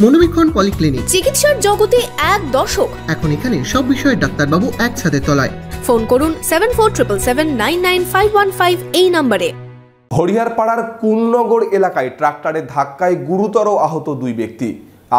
মনোবীক্ষণ polyclinic, চিকিৎসার জগতে এক দশক। এখন এখানে সব বিষয়ে ডাক্তারবাবু একসাথে তলায়। ফোন করুন 7477799515 এই নম্বরে। হরিহরপাড়ার কুমনগর এলাকায় ট্রাক্টরের ধাক্কায় গুরুতর আহত দুই ব্যক্তি।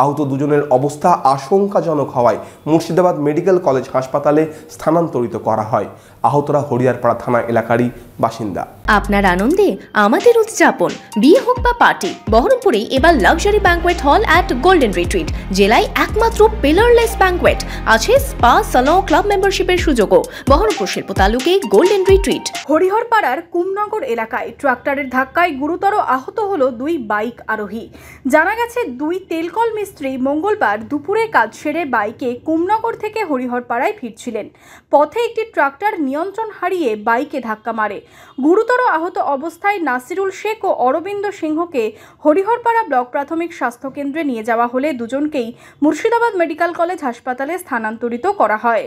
আহত দুজনের অবস্থা আশঙ্কাজনক হওয়ায় মুর্শিদাবাদ মেডিকেল কলেজ হাসপাতালে স্থানান্তরিত করা হয়। আহতরা হরিহরপাড়া থানা এলাকারই বাসিন্দা। আপনার আনন্দে আমাদের উদযাপন। বিয়ে হোক বা পার্টি, বহরমপুরে এবার luxury banquet hall at golden retreat. জেলায় একমাত্র পিলারলেস ব্যাঙ্কোয়েট, আছে স্পা, সালন, ক্লাব মেম্বারশিপের সুযোগও। বহরমপুর শিল্প তালুকে গোল্ডেন রিট্রিট। হরিহরপাড়ার কুমনগর এলাকায় ট্রাক্টরের ধাক্কায় গুরুতর আহত হলো দুই বাইক আরোহী। জানা গেছে, দুই তেলকল মিস্ত্রি মঙ্গলবার দুপুরে কাজ সেরে বাইকে কুমনগর থেকে হরিহরপাড়ায় ফিরছিলেন। পথে একটি ট্রাক্টর নিয়ন্ত্রণ হারিয়ে বাইকে ধাক্কা মারে। গুরুতর আহত অবস্থায় নাসিরুল শেখ ও অরবিন্দ সিংহকে হরিহরপাড়া ব্লক প্রাথমিক স্বাস্থ্য কেন্দ্রে নিয়ে যাওয়া হলে দুজনকেই মুর্শিদাবাদ মেডিকেল কলেজ হাসপাতালে স্থানান্তরিত করা হয়।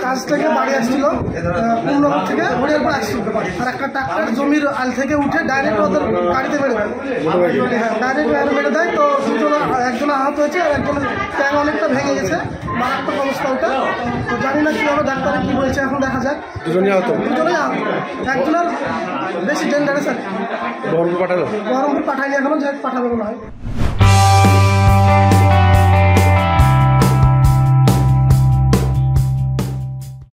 কাজ থেকে বাড়ি আসছিল, কুমনগর থেকে হরিহরপাড়া আসছিল, আর একটা ট্রাক্টর জমির আল থেকে উঠে ডাইরেক্ট ওদের গাড়িতে মেরে দেয়। ডাইরেক্ট মেরে দেয়, তো একজন আহত হয়েছে, আর একজন ট্যাঙ্ক অনেকটা ভেঙে গেছে, মারাত্মক অবস্থা ওটা। তো জানি না কিভাবে ডাক্তারে কি বলছে, এখন দেখা যাক। দুজনেই আহত, একজনের বেশি ডেঞ্জারাস। আর বহরমপুর পাঠায়নি এখনো, পাঠাবে মনে হয়।